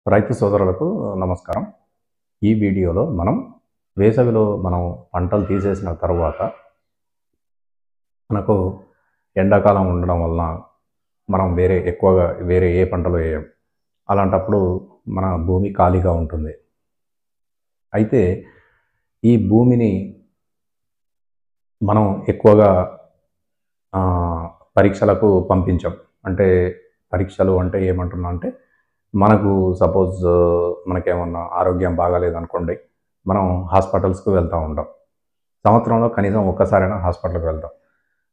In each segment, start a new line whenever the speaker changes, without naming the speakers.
రైతు సోదరులకు నమస్కారం. ఈ వీడియోలో మనం వేసవిలో మనం పంటలు తీసేసిన తరువాత మనకు ఎండాకాలం ఉండడం వలన మనం వేరే ఏ పంటలు వేయం. అలాంటప్పుడు మన భూమి ఖాళీగా ఉంటుంది. అయితే ఈ భూమిని మనం ఎక్కువగా పరీక్షలకు పంపించం. అంటే పరీక్షలు అంటే ఏమంటున్నా అంటే మనకు సపోజ్ మనకేమన్నా ఆరోగ్యం బాగాలేదనుకోండి, మనం హాస్పిటల్స్‌కి వెళ్తా ఉంటాం. సంవత్సరంలో కనీసం ఒక్కసారైనా హాస్పిటల్‌కి వెళ్తాం.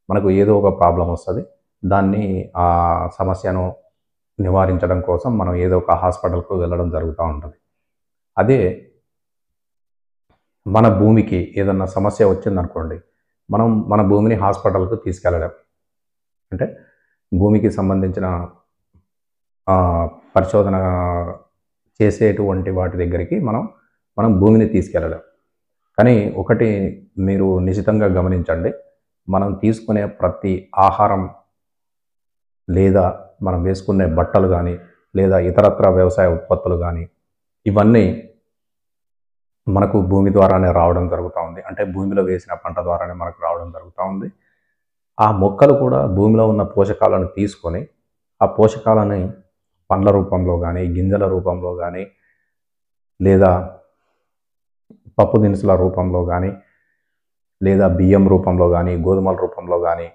మనకు ఏదో ఒక ప్రాబ్లమ్ వస్తది. దాన్ని ఆ సమస్యను నివారించడం కోసం మనం ఏదో ఒక హాస్పిటల్‌కు వెళ్ళడం జరుగుతా ఉంటది. అదే మన భూమికి ఏదన్నా సమస్య వచ్చిందనుకోండి, మనం మన భూమిని హాస్పిటల్‌కు తీసుకెళ్ళలేం. అంటే భూమికి సంబంధించిన పరిశోధన చేసేటువంటి వాటి దగ్గరికి మనం భూమిని తీసుకెళ్ళలేం. కానీ ఒకటి మీరు నిశితంగా గమనించండి. మనం తీసుకునే ప్రతి ఆహారం లేదా మనం వేసుకునే బట్టలు గానీ, లేదా ఇతరత్రా వ్యవసాయ ఉత్పత్తులు గానీ, ఇవన్నీ మనకు భూమి ద్వారానే రావడం జరుగుతా ఉంది. అంటే భూమిలో వేసిన పంట ద్వారానే మనకు రావడం జరుగుతా ఉంది. ఆ మొక్కలు కూడా భూమిలో ఉన్న పోషకాలను తీసుకొని, ఆ పోషకాలని పండ్ల రూపంలో గానీ, గింజల రూపంలో గానీ, లేదా పప్పు దినుసుల రూపంలో గానీ, లేదా బియ్యం రూపంలో గానీ, గోధుమల రూపంలో గానీ,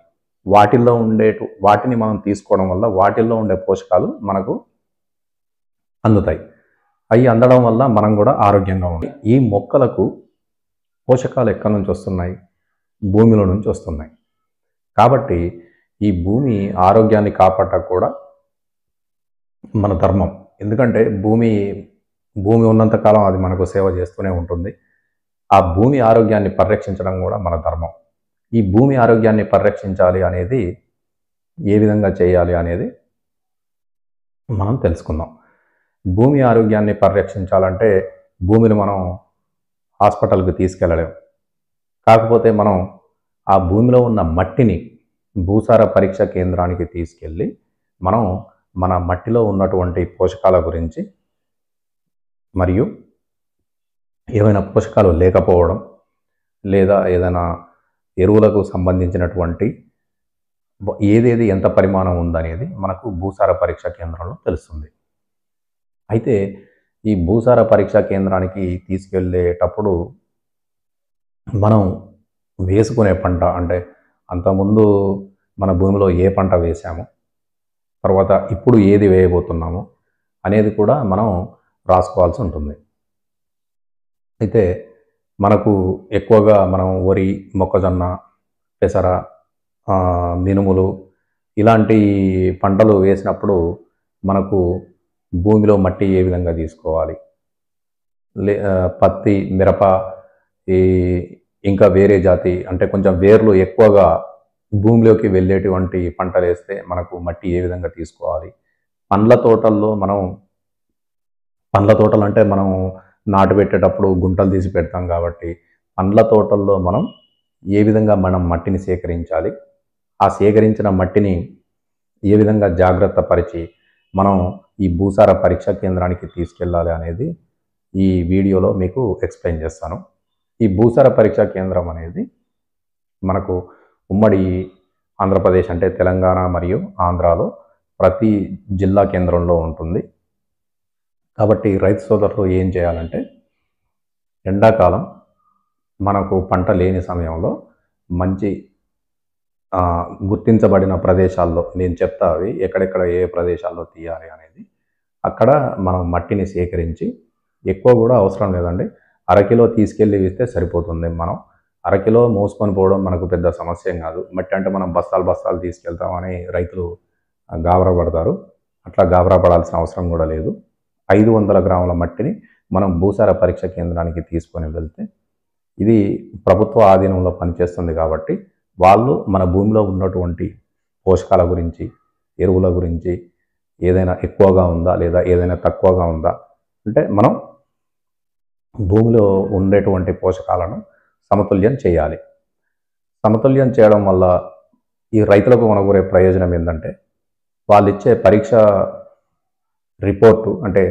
వాటిని మనం తీసుకోవడం వల్ల వాటిల్లో ఉండే పోషకాలు మనకు అందుతాయి. అయి అందడం వల్ల మనం గూడా ఆరోగ్యంగా ఉంటాం. ఈ మొక్కలకు పోషకాలు ఎక్కడి నుంచి వస్తున్నాయి? భూమిలో నుంచి వస్తున్నాయి. కాబట్టి ఈ భూమి ఆరోగ్యాన్ని కాపాడటం కూడా మన ధర్మం. ఎందుకంటే భూమి ఉన్నంత కాలం అది మనకు సేవ చేస్తూనే ఉంటుంది. ఆ భూమి ఆరోగ్యాన్ని పరిరక్షించడం కూడా మన ధర్మం. ఈ భూమి ఆరోగ్యాన్ని పరిరక్షించాలి అనేది ఏ విధంగా చేయాలి అనేది మనం తెలుసుకుందాం. భూమి ఆరోగ్యాన్ని పరిరక్షించాలంటే భూమిని మనం హాస్పిటల్‌కి తీసుకెళ్ళలేం. కాకపోతే మనం ఆ భూమిలో ఉన్న మట్టిని భూసార పరీక్ష కేంద్రానికి తీసుకెళ్ళి మనం మన మట్టిలో ఉన్నటువంటి పోషకాల గురించి మరియు ఏవైనా పోషకాలు లేకపోవడం, లేదా ఏదైనా ఎరువులకు సంబంధించినటువంటి ఏదేది ఎంత పరిమాణం ఉందనేది మనకు భూసార పరీక్ష కేంద్రంలో తెలుస్తుంది. అయితే ఈ భూసార పరీక్షా కేంద్రానికి తీసుకెళ్ళేటప్పుడు మనం వేసుకునే పంట అంటే అంతకుముందు మన భూమిలో ఏ పంట వేసాము, తర్వాత ఇప్పుడు ఏది వేయబోతున్నాము అనేది కూడా మనం రాసుకోవాల్సి ఉంటుంది. అయితే మనకు ఎక్కువగా మనం వరి, మొక్కజొన్న, పెసర, మినుములు ఇలాంటి పంటలు వేసినప్పుడు మనకు భూమిలో మట్టి ఏ విధంగా తీసుకోవాలి, పత్తి, మిరప ఈ ఇంకా వేరే జాతి అంటే కొంచెం వేర్లు ఎక్కువగా భూమిలోకి వెళ్ళేటువంటి పంటలేస్తే మనకు మట్టి ఏ విధంగా తీసుకోవాలి, పండ్ల తోటలంటే మనం నాటు పెట్టేటప్పుడు గుంటలు తీసి పెడతాం కాబట్టి పండ్ల తోటల్లో మనం ఏ విధంగా మనం మట్టిని సేకరించాలి, ఆ సేకరించిన మట్టిని ఏ విధంగా జాగ్రత్త పరిచి మనం ఈ భూసార పరీక్ష కేంద్రానికి తీసుకెళ్ళాలి అనేది ఈ వీడియోలో మీకు ఎక్స్ప్లెయిన్ చేస్తాను. ఈ భూసార పరీక్షా కేంద్రం అనేది మనకు ఉమ్మడి ఆంధ్రప్రదేశ్ అంటే తెలంగాణ మరియు ఆంధ్రాలో ప్రతి జిల్లా కేంద్రంలో ఉంటుంది. కాబట్టి రైతు సోదరులు ఏం చేయాలంటే ఎండాకాలం మనకు పంట లేని సమయంలో మంచి గుర్తించబడిన ప్రదేశాల్లో నేను చెప్తా అవి ఎక్కడెక్కడ ఏ ప్రదేశాల్లో తీయాలి అనేది, అక్కడ మనం మట్టిని సేకరించి ఎక్కువ కూడా అవసరం లేదండి, అరకిలో తీసుకెళ్ళి ఇస్తే సరిపోతుంది. మనం అరకిలో మోసుకొని పోవడం మనకు పెద్ద సమస్య ఏం కాదు. మట్టి అంటే మనం బస్తాలు తీసుకెళ్తామని రైతులు గాబరా పడతారు. అట్లా గాబరా పడాల్సిన అవసరం కూడా లేదు. 500 గ్రాముల మట్టిని మనం భూసార పరీక్ష కేంద్రానికి తీసుకొని వెళ్తే ఇది ప్రభుత్వ ఆధీనంలో పనిచేస్తుంది కాబట్టి వాళ్ళు మన భూమిలో ఉన్నటువంటి పోషకాల గురించి, ఎరువుల గురించి ఏదైనా ఎక్కువగా ఉందా లేదా ఏదైనా తక్కువగా ఉందా అంటే మనం భూమిలో ఉండేటువంటి పోషకాలను సమతుల్యం చేయాలి. సమతుల్యం చేయడం వల్ల ఈ రైతులకు మనకూరే ప్రయోజనం ఏంటంటే వాళ్ళిచ్చే పరీక్ష రిపోర్టు అంటే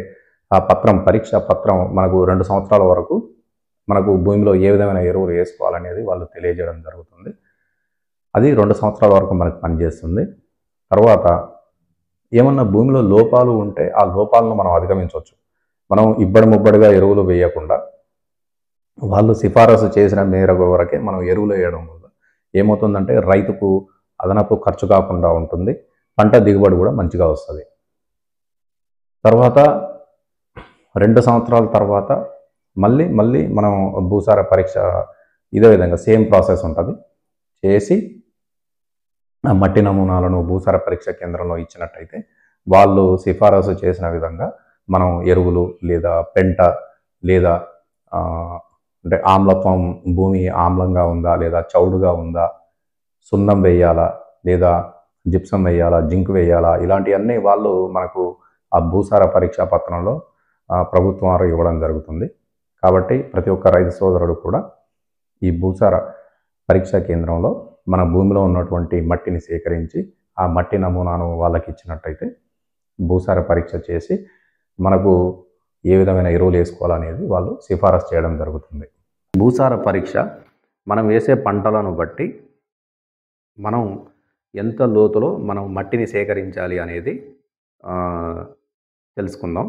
ఆ పత్రం, పరీక్ష పత్రం మనకు 2 సంవత్సరాల వరకు మనకు భూమిలో ఏ విధమైన ఎరువులు వేసుకోవాలనేది వాళ్ళు తెలియజేయడం జరుగుతుంది. అది 2 సంవత్సరాల వరకు మనకు పనిచేస్తుంది. తర్వాత ఏమన్నా భూమిలో లోపాలు ఉంటే ఆ లోపాలను మనం అధిగమించవచ్చు. మనం ఇబ్బడి ముబ్బడిగా ఎరువులు వేయకుండా వాళ్ళు సిఫారసు చేసిన మేరకు వరకే మనం ఎరువులు వేయడం వల్ల ఏమవుతుందంటే రైతుకు అదనపు ఖర్చు కాకుండా ఉంటుంది. పంట దిగుబడి కూడా మంచిగా వస్తుంది. తర్వాత 2 సంవత్సరాల తర్వాత మళ్ళీ మనం భూసార పరీక్ష ఇదే విధంగా సేమ్ ప్రాసెస్ ఉంటుంది. చేసి ఆ మట్టి నమూనాలను భూసార పరీక్ష కేంద్రంలో ఇచ్చినట్టయితే వాళ్ళు సిఫారసు చేసిన విధంగా మనం ఎరువులు లేదా పెంట లేదా అంటే ఆమ్లత్వం, భూమి ఆమ్లంగా ఉందా లేదా చౌడుగా ఉందా, సున్నం వేయాలా లేదా జిప్సం వేయాలా, జింక్ వేయాలా, ఇలాంటివన్నీ వాళ్ళు మనకు ఆ భూసార పరీక్షా పత్రంలో ప్రభుత్వం వారు ఇవ్వడం జరుగుతుంది. కాబట్టి ప్రతి ఒక్క రైతు సోదరుడు కూడా ఈ భూసార పరీక్షా కేంద్రంలో మన భూమిలో ఉన్నటువంటి మట్టిని సేకరించి ఆ మట్టి నమూనాను వాళ్ళకి ఇచ్చినట్టయితే భూసార పరీక్ష చేసి మనకు ఏ విధమైన ఎరువులు వేసుకోవాలనేది వాళ్ళు సిఫారసు చేయడం జరుగుతుంది. భూసార పరీక్ష మనం వేసే పంటలను బట్టి మనం ఎంత లోతులో మనం మట్టిని సేకరించాలి అనేది తెలుసుకుందాం.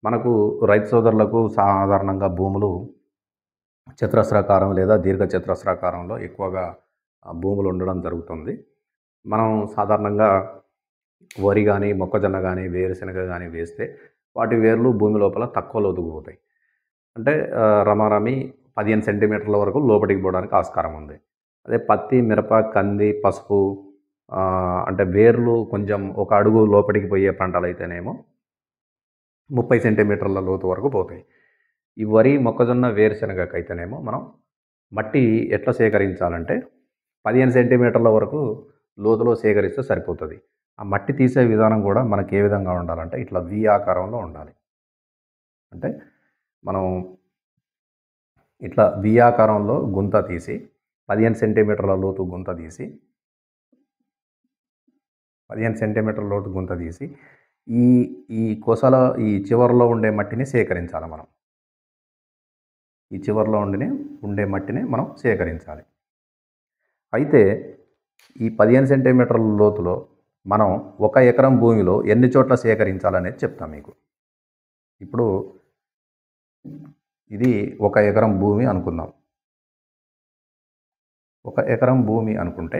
మనకు రైతు సోదరులకు సాధారణంగా భూములు చతురస్రాకారం లేదా దీర్ఘ చతురస్రాకారంలో ఎక్కువగా భూములు ఉండడం జరుగుతుంది. మనం సాధారణంగా వరి కానీ, మొక్కజొన్న కానీ, వేరుశనగ కానీ వేస్తే వాటి వేర్లు భూమి లోపల తక్కువ లోతుకు పోతాయి. అంటే రమారమి 15 సెంటీమీటర్ల వరకు లోపలికి పోవడానికి ఆస్కారం ఉంది. అదే పత్తి, మిరప, కంది, పసుపు అంటే వేర్లు కొంచెం ఒక అడుగు లోపలికి పోయే పంటలు అయితేనేమో 30 సెంటీమీటర్ల లోతు వరకు పోతాయి. ఈ వరి, మొక్కజొన్న, వేరుశనగకైతేనేమో మనం మట్టి ఎట్లా సేకరించాలంటే 15 సెంటీమీటర్ల వరకు లోతులో సేకరిస్తే సరిపోతుంది. ఆ మట్టి తీసే విధానం కూడా మనకి ఏ విధంగా ఉండాలంటే ఇట్లా వి ఆకారంలో ఉండాలి. అంటే మనం ఇట్లా వి ఆకారంలో గుంత తీసి 15 సెంటీమీటర్ల లోతు గుంత తీసి 15 సెంటీమీటర్ల లోతు గుంత తీసి ఈ కొసల ఈ చివరిలో ఉండే మట్టిని సేకరించాలి. మనం ఈ చివరిలో ఉండే మట్టిని మనం సేకరించాలి. అయితే ఈ 15 సెంటీమీటర్ల లోతులో మనం 1 ఎకరం భూమిలో ఎన్ని చోట్ల సేకరించాలనేది చెప్తాం మీకు. ఇప్పుడు ఇది 1 ఎకరం భూమి అనుకుందాం. 1 ఎకరం భూమి అనుకుంటే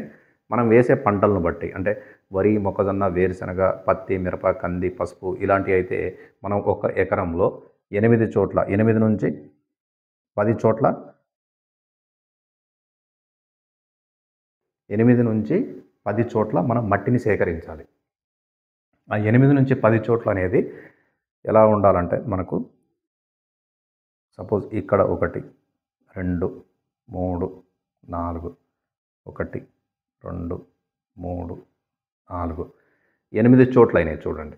మనం వేసే పంటలను బట్టి అంటే వరి, మొక్కజొన్న, వేరుశనగ, పత్తి, మిరప, కంది, పసుపు ఇలాంటివి అయితే మనం 1 ఎకరంలో 8 చోట్ల 8 నుంచి 10 చోట్ల 8 నుంచి 10 చోట్ల మనం మట్టిని సేకరించాలి. ఆ 8 నుంచి 10 చోట్ల అనేది ఎలా ఉండాలంటే మనకు సపోజ్ ఇక్కడ 1, 2, 3, 4 1, 2, 3, 4 8 చోట్ల అయినాయి చూడండి.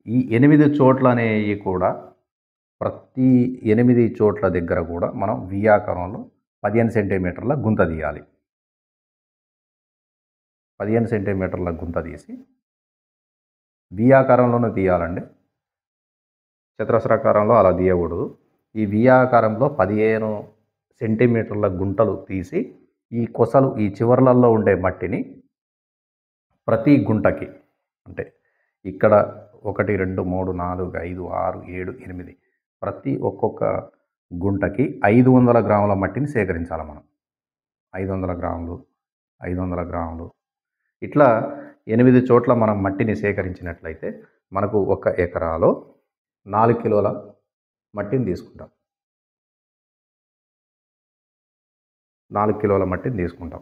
ఈ 8 చోట్ల అనేవి కూడా ప్రతి 8 చోట్ల దగ్గర కూడా మనం వి ఆకారంలో 15 సెంటీమీటర్ల గుంత తీయాలి. 15 సెంటీమీటర్ల గుంత తీసి వి ఆకారంలోనే తీయాలండి. చతురస్రాకారంలో అలా తీయకూడదు. ఈ వి ఆకారంలో 15 సెంటీమీటర్ల గుంటలు తీసి ఈ కొసలు ఈ చివర్లలో ఉండే మట్టిని ప్రతి గుంటకి అంటే ఇక్కడ 1, 2, 3, 4, 5, 6, 7, 8 ప్రతి ఒక్కొక్క గుంటకి 500 గ్రాముల మట్టిని సేకరించాలి మనం. 500 గ్రాములు 500 గ్రాములు ఇట్లా 8 చోట్ల మనం మట్టిని సేకరించినట్లయితే మనకు 1 ఎకరాలో 4 కిలోల మట్టిని తీసుకుంటాం. 4 కిలోల మట్టిని తీసుకుంటాం.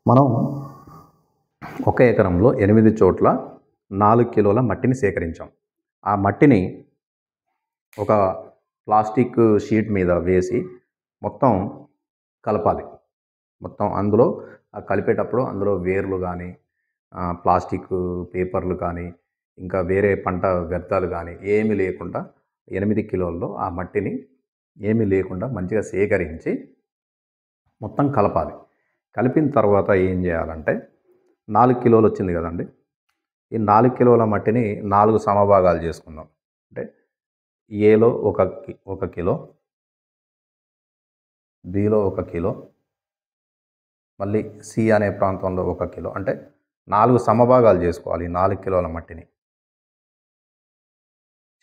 మనం 1 ఎకరంలో 8 చోట్ల 4 కిలోల మట్టిని సేకరించాం. ఆ మట్టిని ఒక ప్లాస్టిక్ షీట్ మీద వేసి మొత్తం కలపాలి. మొత్తం అందులో కలిపేటప్పుడు అందులో వేర్లు కానీ, ప్లాస్టిక్ పేపర్లు కానీ, ఇంకా వేరే పంట వ్యర్థాలు కానీ ఏమీ లేకుండా 8 కిలోల్లో ఆ మట్టిని ఏమీ లేకుండా మంచిగా సేకరించి మొత్తం కలపాలి. కలిపిన తర్వాత ఏం చేయాలంటే 4 కిలోలు వచ్చింది కదండి. ఈ 4 కిలోల మట్టిని 4 సమభాగాలు చేసుకుందాం. అంటే ఏలో ఒక కిలో, బిలో 1 కిలో, మళ్ళీ సి అనే ప్రాంతంలో 1 కిలో, అంటే 4 సమభాగాలు చేసుకోవాలి 4 కిలోల మట్టిని.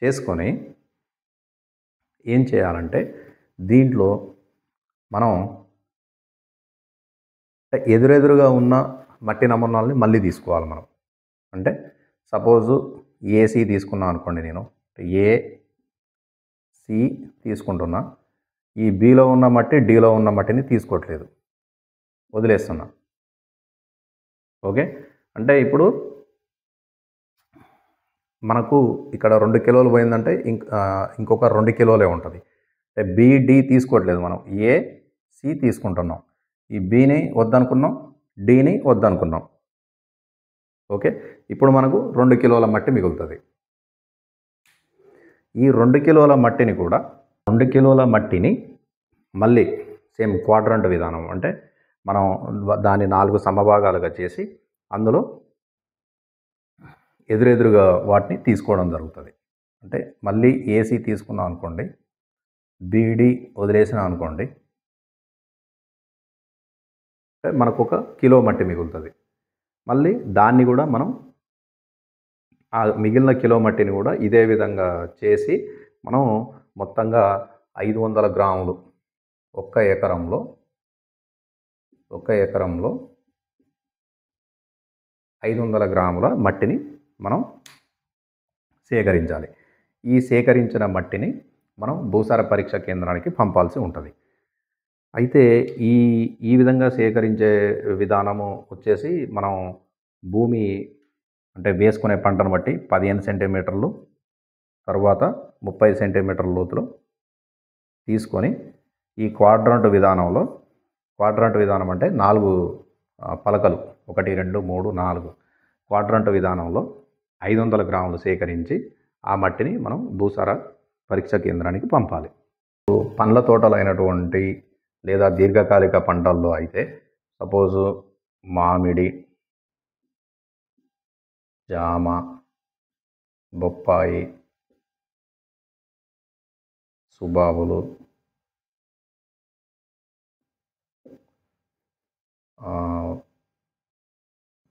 చేసుకొని ఏం చేయాలంటే దీంట్లో మనం ఎదురెదురుగా ఉన్న మట్టి నమూనాలని మళ్ళీ తీసుకోవాలి మనం. అంటే సపోజు ఏసీ తీసుకున్నాను అనుకోండి, నేను ఏసి తీసుకుంటున్నా. ఈ బిలో ఉన్న మట్టి డిలో ఉన్న మట్టిని తీసుకోవట్లేదు, వదిలేస్తున్నా. ఓకే, అంటే ఇప్పుడు మనకు ఇక్కడ 2 కిలోలు పోయిందంటే ఇంకొక 2 కిలోలే ఉంటుంది. అంటే బిడి తీసుకోవట్లేదు మనం, ఏసి తీసుకుంటున్నాం. ఈ బిని వద్దనుకున్నాం, డిని వద్దనుకున్నాం. ఓకే, ఇప్పుడు మనకు 2 కిలోల మట్టి మిగులుతుంది. ఈ 2 కిలోల మట్టిని కూడా 2 కిలోల మట్టిని మళ్ళీ సేమ్ క్వాడ్రంట్ విధానం, అంటే మనం దాన్ని 4 సమభాగాలుగా చేసి అందులో ఎదురెదురుగా వాటిని తీసుకోవడం జరుగుతుంది. అంటే మళ్ళీ ఏసీ తీసుకున్నాం అనుకోండి, బీడి వదిలేసిన అనుకోండి, మనకు 1 కిలో మట్టి మిగులుతుంది. మళ్ళీ దాన్ని కూడా మనం ఆ మిగిలిన కిలో మట్టిని కూడా ఇదే విధంగా చేసి మనం మొత్తంగా 500 గ్రాములు ఒక్క ఎకరంలో 500 గ్రాముల మట్టిని మనం సేకరించాలి. ఈ సేకరించిన మట్టిని మనం భూసార పరీక్ష కేంద్రానికి పంపాల్సి ఉంటుంది. అయితే ఈ విధంగా సేకరించే విధానము వచ్చేసి మనం భూమి అంటే వేసుకునే పంటను బట్టి 15 సెంటీమీటర్లు, తర్వాత 30 సెంటీమీటర్ల లోతులో తీసుకొని ఈ క్వాడ్రంట్ విధానం అంటే 4 పలకలు 1 2 3 4 క్వాడ్రంట్ విధానంలో 500 గ్రాములు సేకరించి ఆ మట్టిని మనం భూసార పరీక్ష కేంద్రానికి పంపాలి. పండ్ల తోటలు అయినటువంటి లేదా దీర్ఘకాలిక పంటల్లో అయితే సపోజు మామిడి, జామ, బొప్పాయి, సుబాబులు,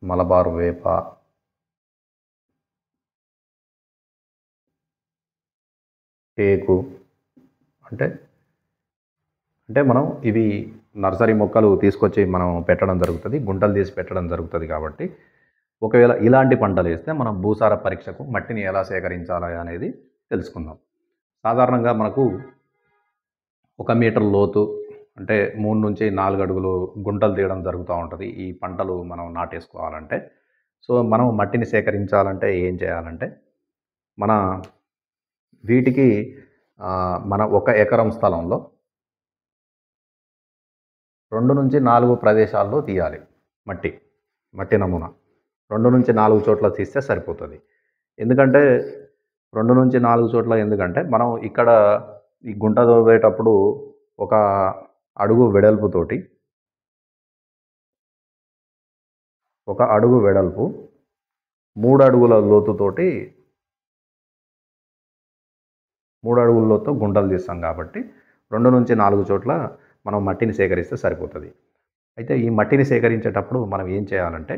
మలబార్ వేప, టేకు, అంటే మనం ఇవి నర్సరీ మొక్కలు తీసుకొచ్చి మనం పెట్టడం జరుగుతుంది, గుంటలు తీసి పెట్టడం జరుగుతుంది. కాబట్టి ఒకవేళ ఇలాంటి పంటలు వేస్తే మనం భూసార పరీక్షకు మట్టిని ఎలా సేకరించాలి అనేది తెలుసుకుందాం. సాధారణంగా మనకు 1 మీటర్ లోతు అంటే 3 నుంచి 4 అడుగులు గుంటలు తీయడం జరుగుతూ ఉంటుంది ఈ పంటలు మనం నాటేసుకోవాలంటే. సో మనం మట్టిని సేకరించాలంటే ఏం చేయాలంటే వీటికి మన 1 ఎకరం స్థలంలో 2 నుంచి 4 ప్రదేశాల్లో తీయాలి మట్టి నమూనా. 2 నుంచి 4 చోట్ల తీస్తే సరిపోతుంది. ఎందుకంటే 2 నుంచి 4 చోట్ల ఎందుకంటే మనం ఇక్కడ ఈ గుంట తవ్వేటప్పుడు 1 అడుగు వెడల్పుతోటి 1 అడుగు వెడల్పు 3 అడుగుల లోతుతోటి 3 అడుగుల లోతుతో గుంటలు తీస్తాం. కాబట్టి 2 నుంచి 4 చోట్ల మనం మట్టిని సేకరిస్తే సరిపోతుంది. అయితే ఈ మట్టిని సేకరించేటప్పుడు మనం ఏం చేయాలంటే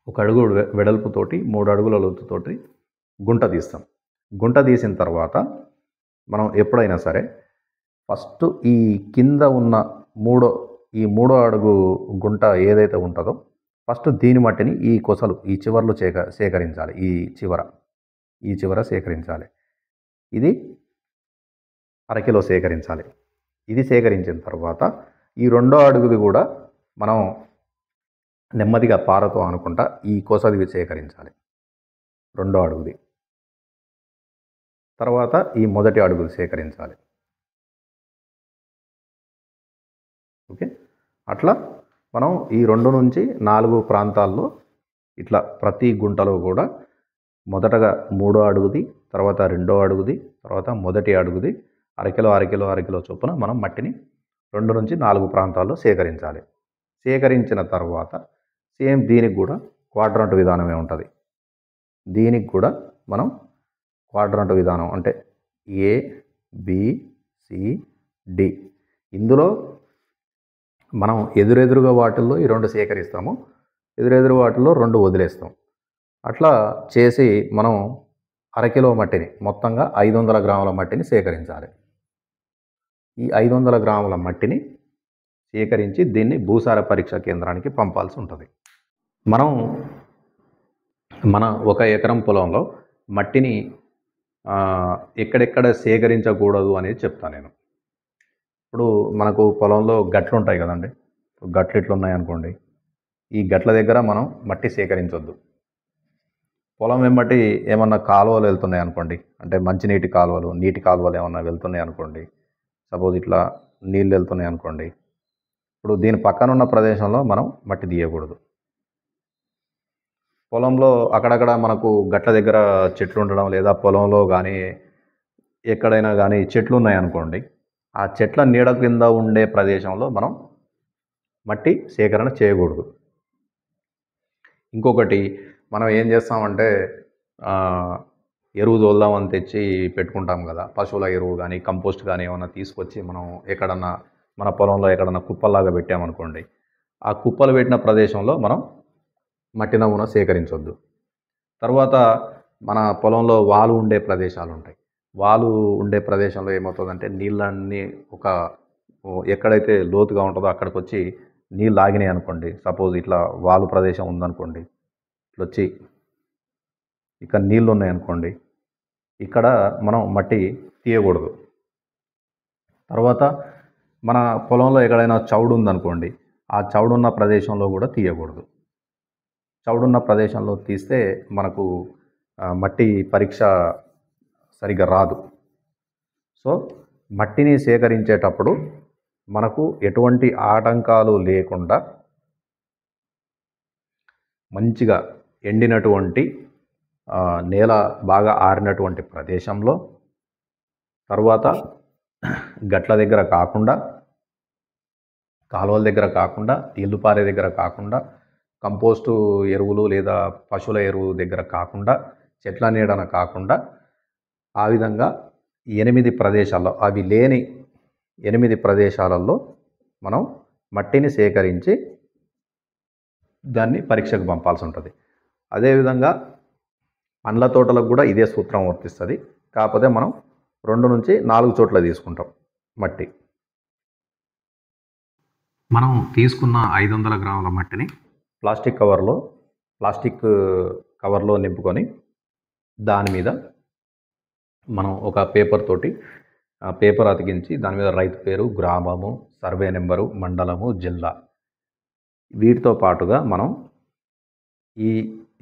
1 అడుగు వెడల్పుతోటి 3 అడుగుల లోతుతోటి గుంట తీస్తాం. గుంట తీసిన తర్వాత మనం ఎప్పుడైనా సరే ఫస్ట్ ఈ కింద ఉన్న మూడో అడుగు గుంట ఏదైతే ఉంటుందో ఫస్ట్ దీని మట్టిని ఈ కొసలు ఈ చివర్లో సేకరించాలి. ఈ చివర సేకరించాలి. ఇది 1/2 కిలో సేకరించాలి. ఇది సేకరించిన తర్వాత ఈ 2వ అడుగుది కూడా మనం నెమ్మదిగా పారతో అనుకుంటా ఈ కొసది సేకరించాలి. 2వ అడుగుది తర్వాత ఈ మొదటి అడుగుది సేకరించాలి. ఓకే, అట్లా మనం ఈ 2 నుంచి 4 ప్రాంతాల్లో ఇట్లా ప్రతి గుంటలో కూడా మొదటగా 3వ అడుగుది, తర్వాత 2వ అడుగుది, తర్వాత మొదటి అడుగుది 1/2 కిలో చొప్పున మనం మట్టిని 2 నుంచి 4 ప్రాంతాల్లో సేకరించాలి. సేకరించిన తర్వాత సేమ్ దీనికి కూడా క్వాడ్రంట్ విధానమే ఉంటుంది. దీనికి కూడా మనం క్వాడ్రంట్ విధానం అంటే ఏ, బి, సి, డి. ఇందులో మనం ఎదురెదురుగా వాటిల్లో ఈ 2 సేకరిస్తాము, ఎదురెదురు వాటిల్లో 2 వదిలేస్తాం. అట్లా చేసి మనం అరకిలో మట్టిని, మొత్తంగా 500 గ్రాముల మట్టిని సేకరించాలి. ఈ 500 గ్రాముల మట్టిని సేకరించి దీన్ని భూసార పరీక్ష కేంద్రానికి పంపాల్సి ఉంటుంది. మనం మన 1 ఎకరం పొలంలో మట్టిని ఎక్కడెక్కడ సేకరించకూడదు అనేది చెప్తాను నేను. ఇప్పుడు మనకు పొలంలో గట్లు ఉంటాయి కదండి, గట్లు ఇట్లున్నాయనుకోండి, ఈ గట్ల దగ్గర మనం మట్టి సేకరించొద్దు. పొలం వెంబటి ఏమన్నా కాలువలు వెళ్తున్నాయి అనుకోండి, అంటే మంచినీటి కాలువలు, నీటి కాలువలు ఏమన్నా వెళ్తున్నాయి అనుకోండి, సపోజ్ ఇట్లా నీళ్ళు వెళ్తున్నాయి అనుకోండి, ఇప్పుడు దీని పక్కన ఉన్న ప్రదేశంలో మనం మట్టి తీయకూడదు. పొలంలో అక్కడక్కడ మనకు గట్ల దగ్గర చెట్లు ఉండడం, లేదా పొలంలో కానీ ఎక్కడైనా కానీ చెట్లు ఉన్నాయనుకోండి, ఆ చెట్ల నీడ కింద ఉండే ప్రదేశంలో మనం మట్టి సేకరణ చేయకూడదు. ఇంకొకటి, మనం ఏం చేస్తామంటే ఎరువు తోలుదామని తెచ్చి పెట్టుకుంటాం కదా, పశువుల ఎరువు కానీ కంపోస్ట్ కానీ ఏమైనా తీసుకొచ్చి మనం ఎక్కడన్నా మన పొలంలో ఎక్కడన్నా కుప్పల్లాగా పెట్టామనుకోండి, ఆ కుప్పలు పెట్టిన ప్రదేశంలో మనం మట్టి నమూనా సేకరించొద్దు. తర్వాత మన పొలంలో వాలు ఉండే ప్రదేశాలు ఉంటాయి. వాలు ఉండే ప్రదేశంలో ఏమవుతుందంటే నీళ్ళన్నీ ఎక్కడైతే లోతుగా ఉంటుందో అక్కడికి వచ్చి నీళ్ళు ఆగినాయి అనుకోండి, సపోజ్ ఇట్లా వాలు ప్రదేశం ఉందనుకోండి, ఇట్లా వచ్చి ఇక్కడ నీళ్ళు ఉన్నాయనుకోండి, ఇక్కడ మనం మట్టి తీయకూడదు. తర్వాత మన పొలంలో ఎక్కడైనా చౌడు ఉందనుకోండి, ఆ చౌడున్న ప్రదేశంలో కూడా తీయకూడదు. చౌడున్న ప్రదేశంలో తీస్తే మనకు మట్టి పరీక్ష సరిగ్గా రాదు. సో మట్టిని సేకరించేటప్పుడు మనకు ఎటువంటి ఆటంకాలు లేకుండా మంచిగా ఎండినటువంటి నేల బాగా ఆరినటువంటి ప్రదేశంలో, తర్వాత గట్ల దగ్గర కాకుండా, కాలువల దగ్గర కాకుండా, ఇల్లు పారే దగ్గర కాకుండా, కంపోస్టు ఎరువులు లేదా పశువుల ఎరువు దగ్గర కాకుండా, చెట్ల నీడన కాకుండా, ఆ విధంగా 8 ప్రదేశాల్లో, అవి లేని 8 ప్రదేశాలలో మనం మట్టిని సేకరించి దాన్ని పరీక్షకు పంపాల్సి ఉంటుంది. అదేవిధంగా పండ్ల తోటలకు కూడా ఇదే సూత్రం వర్తిస్తుంది. కాకపోతే మనం 2 నుంచి 4 చోట్ల తీసుకుంటాం మట్టి. మనం తీసుకున్న 500 గ్రాముల మట్టిని ప్లాస్టిక్ కవర్లో నింపుకొని దాని మీద మనం ఒక పేపర్ అతికించి దాని మీద రైతు పేరు, గ్రామము, సర్వే నెంబరు, మండలము, జిల్లా, వీటితో పాటుగా మనం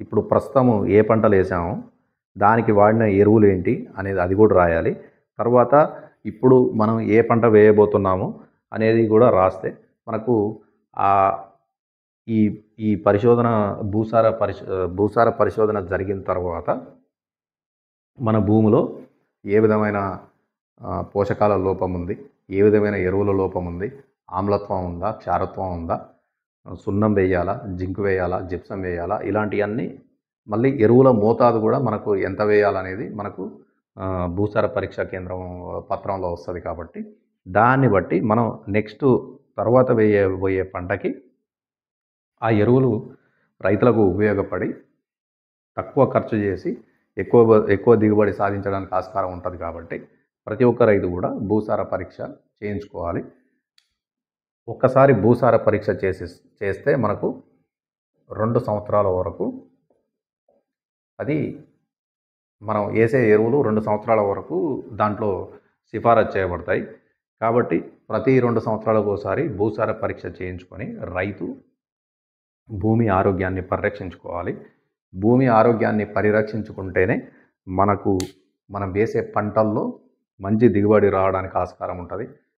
ఇప్పుడు ప్రస్తుతము ఏ పంటలు వేసామో దానికి వాడిన ఎరువులు ఏంటి అనేది అది కూడా రాయాలి. తర్వాత ఇప్పుడు మనం ఏ పంట వేయబోతున్నామో అనేది కూడా రాస్తే మనకు ఈ పరిశోధన భూసార పరిశోధన జరిగిన తర్వాత మన భూమిలో ఏ విధమైన పోషకాల లోపం ఉంది, ఏ విధమైన ఎరువుల లోపం ఉంది, ఆమ్లత్వం ఉందా, క్షారత్వం ఉందా, సున్నం వేయాలా, జింక్ వేయాలా, జిప్సం వేయాలా, ఇలాంటివన్నీ, మళ్ళీ ఎరువుల మోతాదు కూడా మనకు ఎంత వేయాలనేది మనకు భూసార పరీక్షా కేంద్రం పత్రంలో వస్తుంది. కాబట్టి దాన్ని బట్టి మనం నెక్స్ట్ తర్వాత వేయబోయే పంటకి ఆ ఎరువులు రైతులకు ఉపయోగపడి తక్కువ ఖర్చు చేసి ఎక్కువ దిగుబడి సాధించడానికి ఆస్కారం ఉంటుంది. కాబట్టి ప్రతి ఒక్క రైతు కూడా భూసార పరీక్ష చేయించుకోవాలి. ఒక్కసారి భూసార పరీక్ష చేస్తే మనకు 2 సంవత్సరాల వరకు అది మనం వేసే ఎరువులు 2 సంవత్సరాల వరకు దాంట్లో సిఫారసు చేయబడతాయి. కాబట్టి ప్రతి 2 సంవత్సరాలకు ఒకసారి భూసార పరీక్ష చేయించుకొని రైతు భూమి ఆరోగ్యాన్ని పరిరక్షించుకోవాలి. భూమి ఆరోగ్యాన్ని పరిరక్షించుకుంటేనే మనం వేసే పంటల్లో మంచి దిగుబడి రావడానికి ఆస్కారం ఉంటుంది.